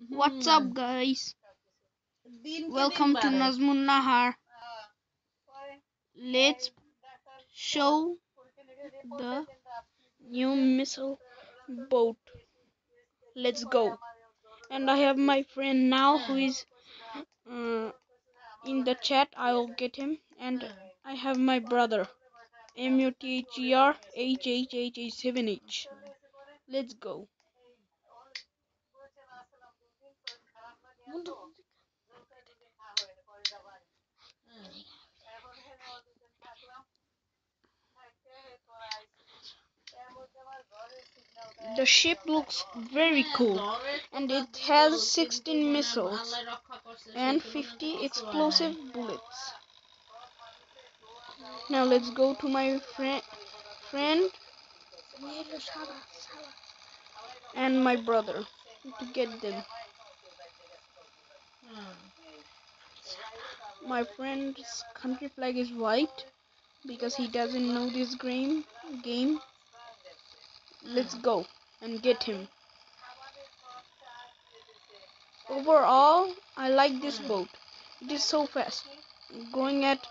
What's up, guys? Welcome to Nazmun Nahar. Let's show the new missile boat. Let's go. And I have my friend now who is uh, in the chat. I will get him. And I have my brother MUTHER 7H. Let's go. The ship looks very cool, and it has 16 missiles and 50 explosive bullets. Now let's go to my friend and my brother to get them. My friend's country flag is white because he doesn't know this game. Let's go and get him. Overall, I like this boat. It is so fast, going at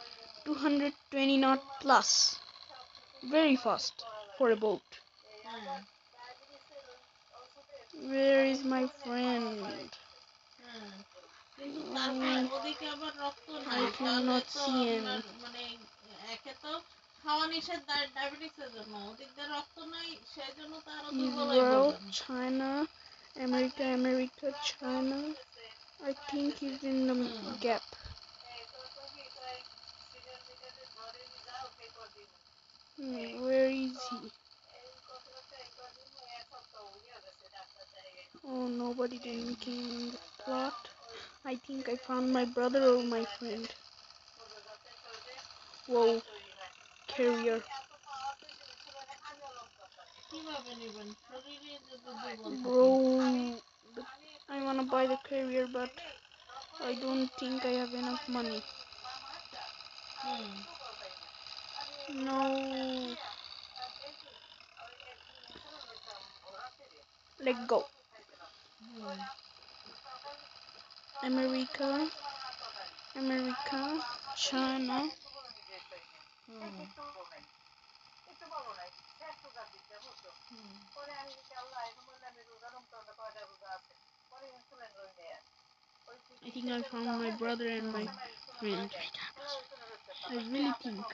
220 knot plus. Very fast for a boat. Where is my friend? I cannot see him. Israel, China, America, China. I think he's in the gap. Where is he? Oh, nobody didn't came in the plot. I think I found my brother or my friend. Whoa, carrier. Bro, I wanna buy the carrier, but I don't think I have enough money. No. Let go. America, China. I think I found my brother and my friend. I really think.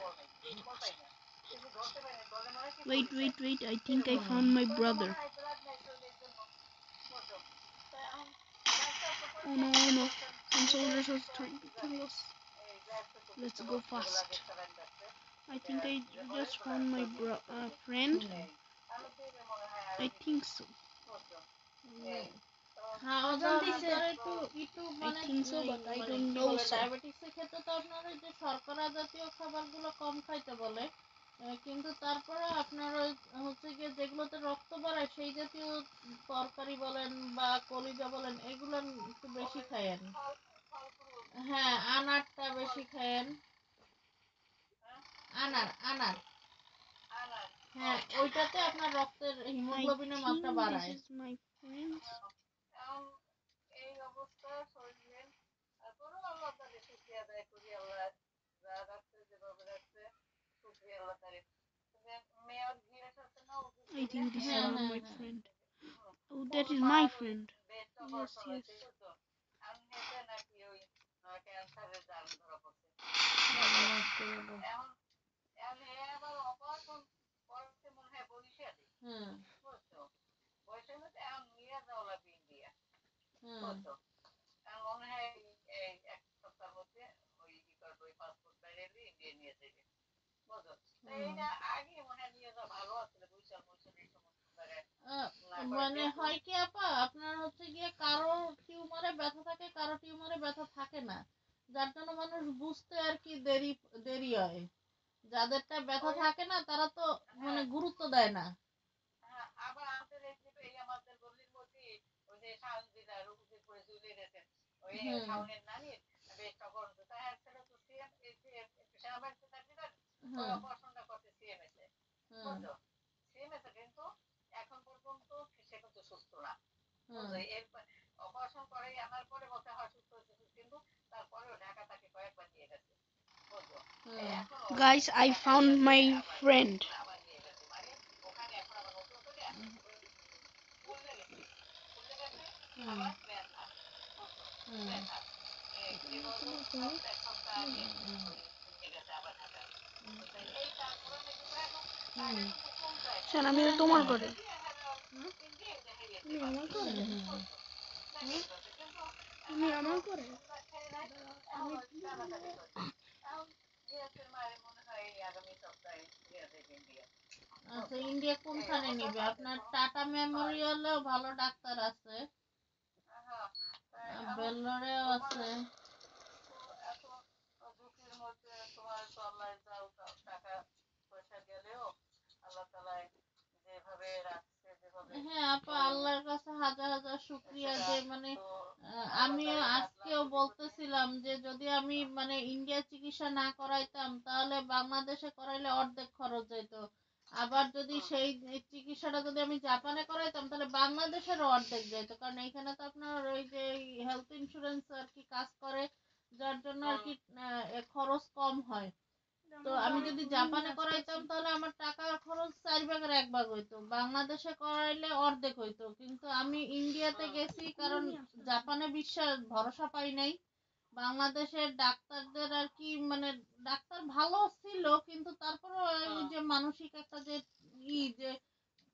Wait. I think I found my brother. Oh no. Some soldiers are trying to kill us. Let's go fast. I think I just found my friend. I think so. I think so, but I don't know. ডায়াবেটিসের ক্ষেত্রে তো আপনারা যে শর্করা জাতীয় খাবারগুলো কম খাইতে বলে, কিন্তু তারপরে আপনারা হচ্ছে গিয়ে যেগুলোতে রক্ত বাড়ায় সেই জাতীয় তরকারি বলেন বা কলিজা বলেন এগুলো একটু বেশি খায়েন। হ্যাঁ, আনারটা বেশি খায়েন। আনার হ্যাঁ, ওইটাতে আপনার রক্তের হিমোগ্লোবিনের মাত্রা বাড়ায়। I think this is not my friend. Oh, that is my friend. Yes. মানে হয় কি আপা, আপনার হচ্ছে গিয়ে কারো টিউমারে ব্যথা থাকে, কারো টিউমারে ব্যথা থাকে না, যার জন্য মানুষ বুঝতে আর কি দেরি হয়। যাদেরটা ব্যথা থাকে না তারা তো মানে গুরুত্ব দেয় না। Guys, I found my friend. শোন, আমি তো তোমার করে। তুমি আমার করে। আচ্ছা, ইন্ডিয়া কোনখানে নিবে? আপনার টাটা মেমোরিয়ালেও ভালো ডাক্তার আছে, বেল্লোরেও আছে। হ্যাঁ আপা, আল্লাহর কাছে হাজার হাজার শুকরিয়া যে মানে আমি আজকেও বলতেছিলাম যে যদি আমি মানে ইন্ডিয়া চিকিৎসা না করাইতাম তাহলে বাংলাদেশে করাইলে অর্ধেক খরচ যেত। আবার যদি সেই চিকিৎসাটা যদি আমি জাপানে করাইতাম তাহলে বাংলাদেশেরও অর্ধেক যেত, কারণ এখানে তো আপনার ওই যে হেলথ ইন্স্যুরেন্স আর কি কাজ করে, যার জন্য আর কি খরচ কম হয়। তো আমি যদি জাপানে করাইতাম তাহলে আমার টাকার খরচ 4 ভাগের 1 ভাগ হইতো, বাংলাদেশে করাইলে অর্ধেক হইতো। কিন্তু আমি ইন্ডিয়াতে গেছি কারণ জাপানে বিশ্বাস ভরসা পাই নাই। বাংলাদেশের ডাক্তারদের আর কি মানে ডাক্তার ভালো ছিল, কিন্তু তারপরে ওই যে মানসিক একটা যে যে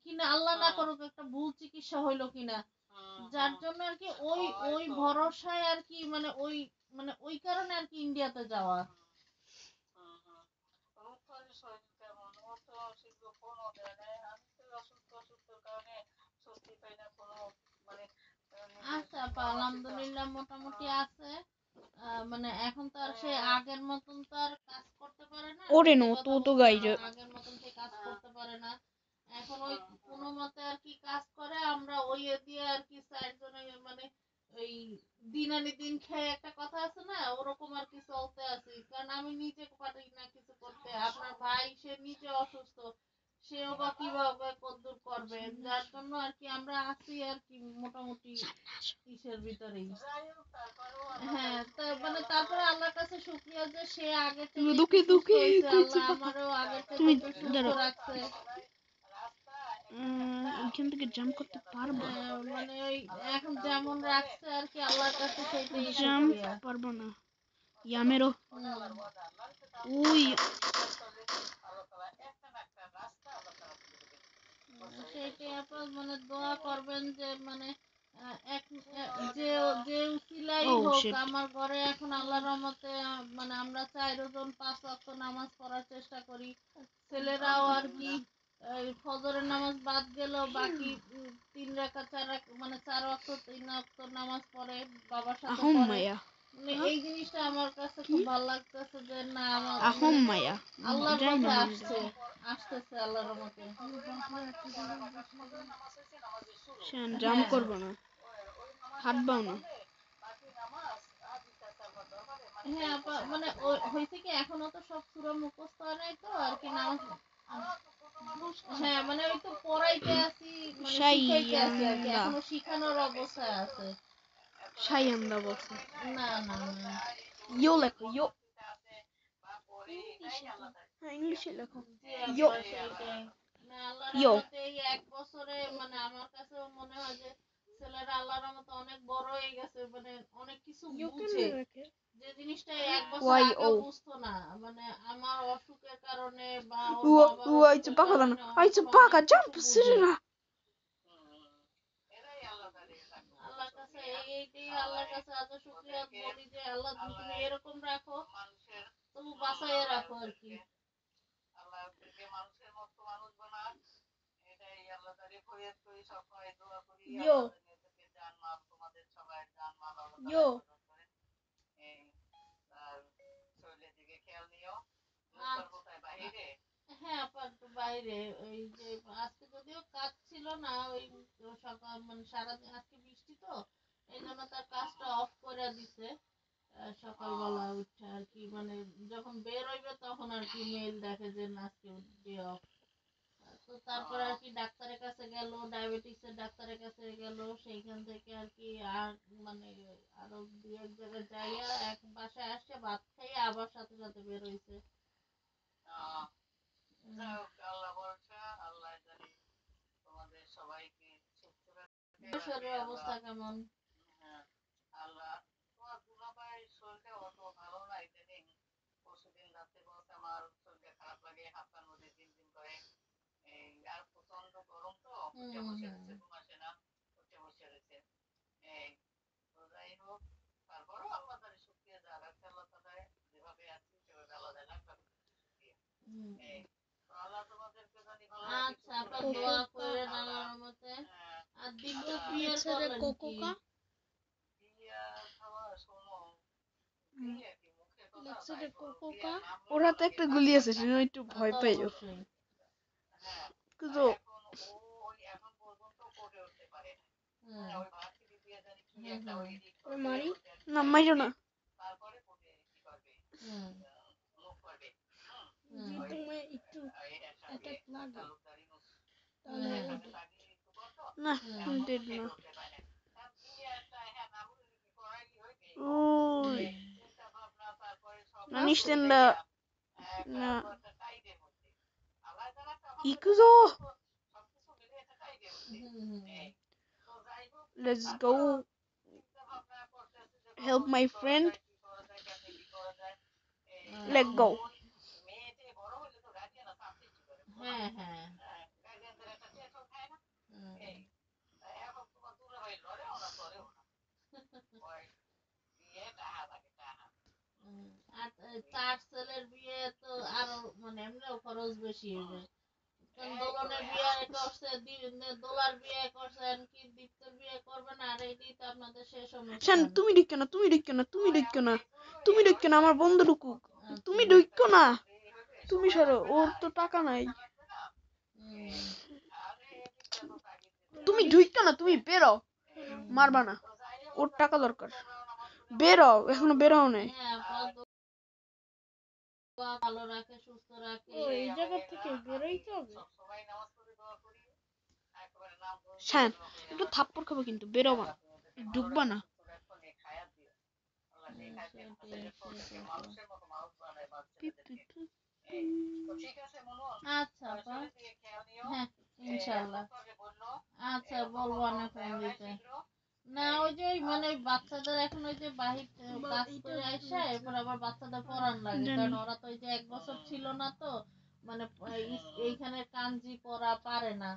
কিনা আল্লাহ না করুক একটা ভুল চিকিৎসা হইলো কিনা, যার জন্য আর কি ওই ওই ভরসায় আর কি মানে ওই কারণে আর কি ইন্ডিয়াতে যাওয়া। আচ্ছা আপা, আলহামদুলিল্লাহ মোটামুটি আছে। মানে এখন তো আর সেই আগের মতন তো আর কাজ করতে পারে না, ওরে নো, সত্যি তো কথা তো বলতে গাইরে। আগের মতন সে কাজ করতে পারে না। এখন ওই কোনো মতে আর কি কাজ করে, আমরা ওই দিয়ে আর কি 4 জনে মানে ওই দিন আনি দিন খেয়ে একটা কথা আছে না, ওরকম আর কি চলতে আছি। কারণ আমি নিজে পারি না কিছু করতে, আপনার ভাই সে নিজে অসুস্থ, সেও বা কিভাবে কদ্দূর করবে, যার জন্য আর কি আমরা আছি আর কি মোটামুটি ইসের ভিতরেই। হ্যাঁ, মানে তারপরে আল্লাহর কাছে শুকরিয়া যে সে আগের থেকে একটু দুঃখে সুস্থ দুঃখে হয়েছে, কইছে আল্লাহ কথা। আমারও আগের থেকে তুমি একটু সুস্থ দাঁড়াও, রাখছে। এখান থেকে জাম্প করতে পারবা? মানে ওই এখন যেমন রাখছে আর কি আল্লাহর কাছে সেইটাই জাম্প শুকরিয়া। পারবো না। ইয়ামেরো ওই সেইটাই আপনার মানে দোয়া করবেন যে মানে এক যে যে উসিলাই ও হোক শিট। আমার ঘরে এখন আল্লাহর রহমতে মানে আমরা 4 জন 5 ওয়াক্ত নামাজ পড়ার চেষ্টা করি। ছেলেরাও আর কি ফজরের নামাজ বাদ গেল, বাকি 3 রাকাত 4 রাকাত মানে 4 ওয়াক্ত 3 ওয়াক্ত নামাজ পড়ে, বাবার সাথে আহম পড়ে। মায়া। মানে এই জিনিসটা আমার কাছে কি খুব ভালো লাগতেছে যে না আমার আহম মানে মায়া? আল্লাহর যাই না পথে মনে আসছে, আসতেছে আল্লাহর রহমতে। শান জাম্প হ্যাঁ করবো না, হাঁটবাও না। হ্যাঁ আপা, মানে হয়েছে কি এখনো তো সব সূরা মুখস্থ হয় নাই তো আর কি নামাজ। হ্যাঁ মানে ওই তো পড়াইতে আছি, মানে শিখাইতে আছি আর কি, সাইয়ান্দা, এখনো শিখানোর অবস্থায় আছে। সাইয়ান্দা বলছে। না না না ইয়ো লেখো, ইয়ো। হ্যাঁ, ইংলিশে লেখো। জি ইয়ো আপা সেইটাই। না আল্লাহর ইয়ো। রহমতে এই 1 বছরে মানে আমার কাছেও মনে হয় যে ছেলেরা আল্লাহর রহমতে অনেক বড় হয়ে গেছে, মানে অনেক কিছু ইয়ো বুঝে, কেমনে রাখে? যে জিনিসটা 1 বছর ওয়াই ও। আগেও বুঝতো না। মানে আমার অসুখের কারণে বা ওর উয়া বাবার উয়া আইছে অসুখের পাকা দানা, কারণে আইছে এখন পাকা অনেক কিছু জাম্প বুঝে। সিরা। আল্লাহর কাছে এইটাই আল্লাহর কাছে আজ শুকরিয়া বলি যে আল্লাহ তুমি এরকম রাখো, তুমি বাঁচাইয়া রাখো আর কি। ইয়ো ইয়ো। হ্যাঁ আপা একটু বাইরে, ওই যে আজকে যদিও কাজ ছিল না, ওই সকাল মানে সারাদিন আজকে বৃষ্টি তো এই জন্য তার কাজটা অফ করে দিছে। সকালবেলা উঠে আর কি মানে যখন বের হইবে তখন আর কি মেল দেখে যে না আজকে ডে অফ। তো তারপর আর কি ডাক্তারের কাছে গেল, ডায়াবেটিসের ডাক্তারের কাছে গেল, সেইখান থেকে আর কি আর মানে আরো 2 এক জায়গায় যাইয়া এক বাসায় আসছে, ভাত খাইয়ে আবার সাথে সাথে বের হইছে। শরীরের অবস্থা কেমন? আচ্ছা আপা দোয়া করেন আল্লাহর মতে। আর দীপ্ত বিয়ে করলেন কি? কোকোকা কোকোকা ওরা তো একটা গুলি আছে সেটা একটু ভয় তা পাই অবশ্যই। কিন্তু মারি না মাইরো না যদি তোমায় একটু অ্যাটাক লাগে তাহলে না ডেড না ওই নানিশতেন্দা না ইকুজো let's go help my friend let go হ্যাঁ হ্যাঁ আর চার ছেলের বিয়ে তো আরো মানে এমনিও খরচ বেশি হইবে। কারণ দোলনের বিয়ে করছে, দোলার বিয়ে করছেন কি দীপ্তর বিয়ে করবেন আর এইটাই তো আপনাদের শেষ শান অনুষ্ঠান। তুমি ঢুকো না তুমি ঢুকো না তুমি ঢুকো না তুমি ঢুকো না আমার বন্ধু ঢুকুক তুমি ঢুকো না তুমি সরো ওর তো টাকা নাই তুমি ঢুকো না তুমি বেরো মারবা না ওর টাকা দরকার বেরো এখনো বেরোও নাই হ্যাঁ ভালো রাখে সুস্থ রাখে। এই জায়গা থেকে বেরোইতে হবে শান একটু থাপ্পড় খাবো কিন্তু বেরোবা না ঢুকবা না আচ্ছা আপা হ্যাঁ ইনশাল্লাহ আচ্ছা বলবো না ফোন দিতে। না ওই যে মানে বাচ্চাদের এখন ওই যে বাহির কাজ করে আইসা এরপর আবার বাচ্চাদের পড়ান লাগে কারণ ওরা তো ওই যে 1 বছর ছিল না তো মানে এইখানে কাঞ্জি পড়া পারে না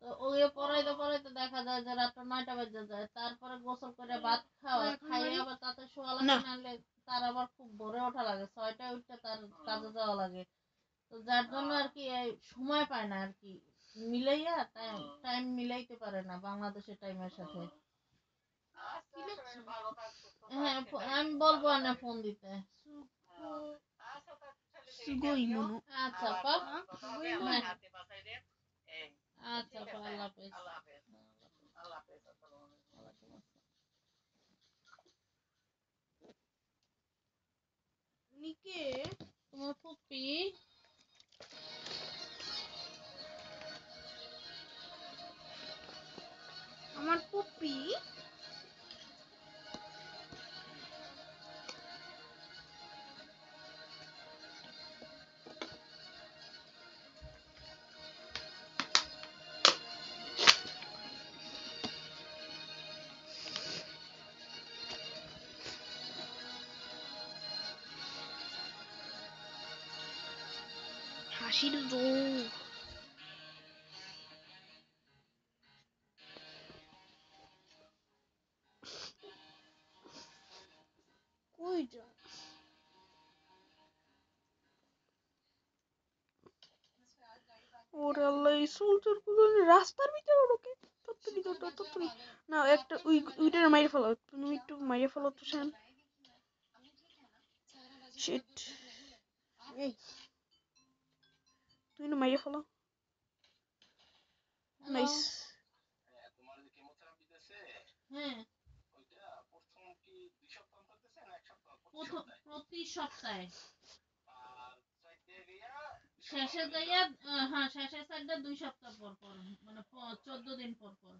তো ওই পড়াইতে পড়াইতে দেখা যায় যে রাত 9টা বেজে যায় তারপরে গোসল করে ভাত খাওয়ায় খাইয়ে আবার তাতে শোয়া লাগে নাহলে তার আবার খুব ভোরে ওঠা লাগে 6টায় উঠতে তার কাজে যাওয়া লাগে তো যার জন্য আর কি সময় পায় না আর কি মিলাইয়া টাইম মিলাইতে পারে না বাংলাদেশের টাইমের সাথে। হ্যাঁ আমি বলবো না ফোন দিতে। আচ্ছা আপা হ্যাঁ আচ্ছা আপা আল্লাহ হাফেজ। নিকে তোমার ফুপি আমার পুপি হাসির জোর কই যা ওরে আল্লাহ এই সোলজার গুলো রাস্তার ভিতরে ঢোকে তত্তরি তোটা তত্তরি না একটা উইটার মাইরে ফেলো তুমি একটু মাইরে ফেলো তো শান শিট এই তুই না মাইরে ফেলো নাইস হ্যাঁ প্রতি সপ্তাহে শেষে যাইয়া হ্যাঁ শেষের সাইডটা 2 সপ্তাহ পর পর মানে 14 দিন পর পর।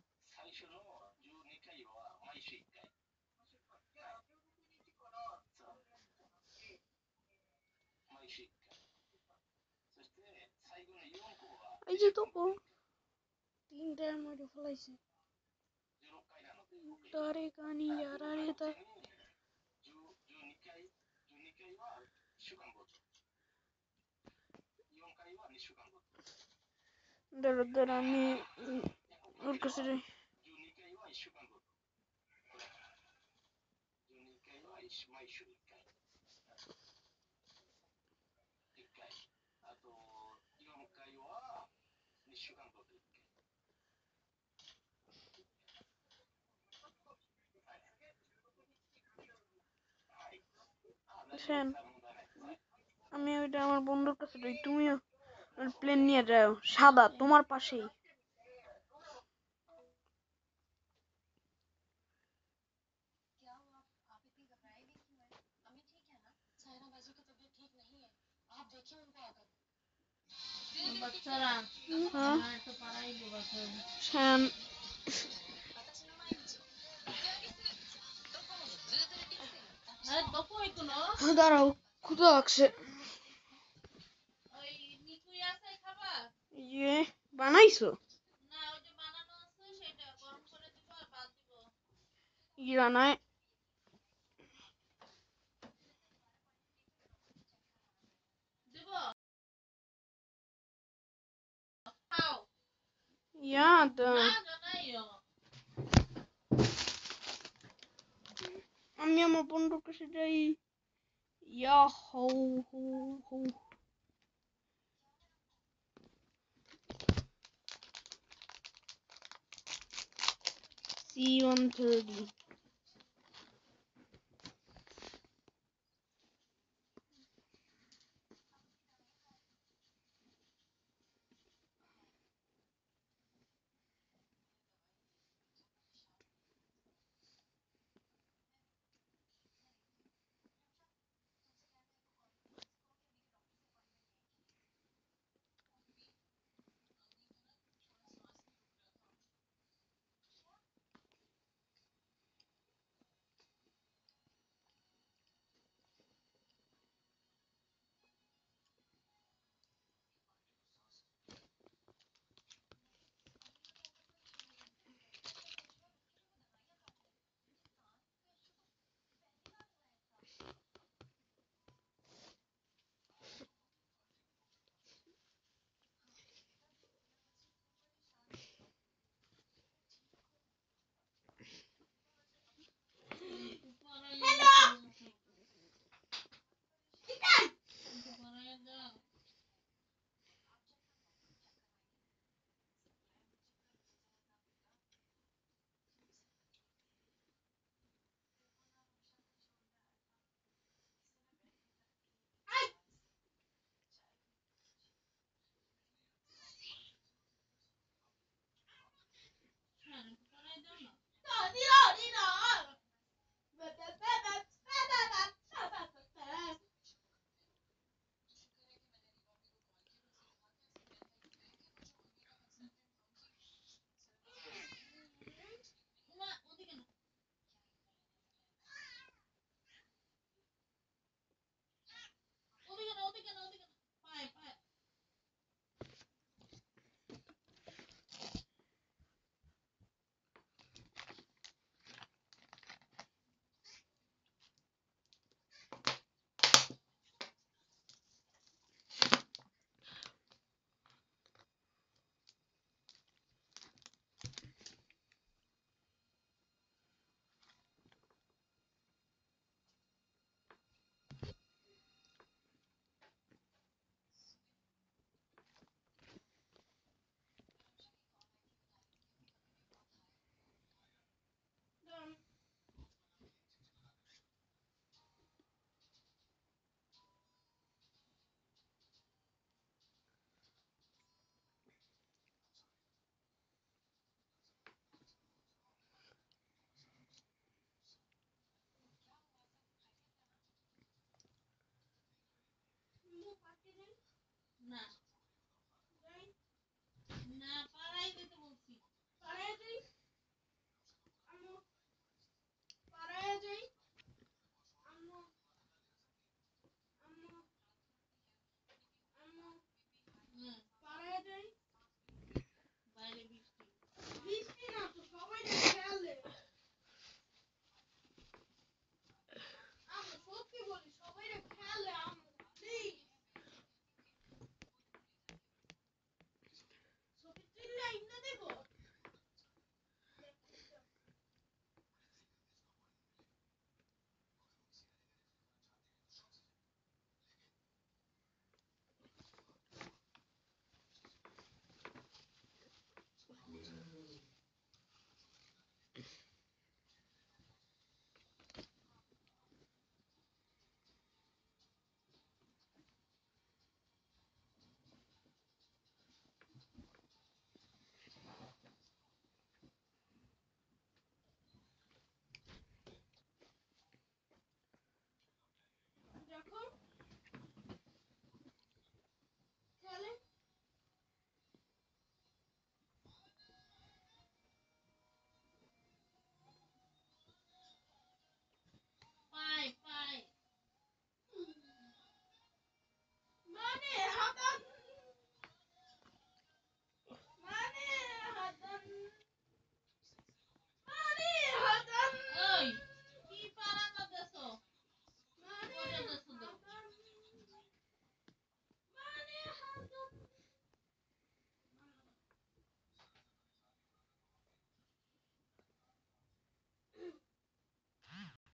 এই যে তো ও তিনটার মধ্যে ফলাইছে তারে কানি যারারে তা দাঁড়া আমি ওর কাছে যাই শোন আমি ওইটা আমার বন্ধুর কাছে যাই তুমিও প্লেন নিয়ে যাও সাদা তোমার পাশেই বাচ্চারা হ্যাঁ একটু পাড়াই দিবা শোন দাঁড়াও ক্ষুধা লাগছে ওই নিকুই আছে খাবার ইয়ে বানাইছো না ওই যে বানানো আছে সেটা গরম করে দিব আর ভাত দিব ই বানায় দিব খাও ইয়া না জানাইও আমি আমার বন্ধুর কাছে যাই ইয়া হো হো হো C-130 না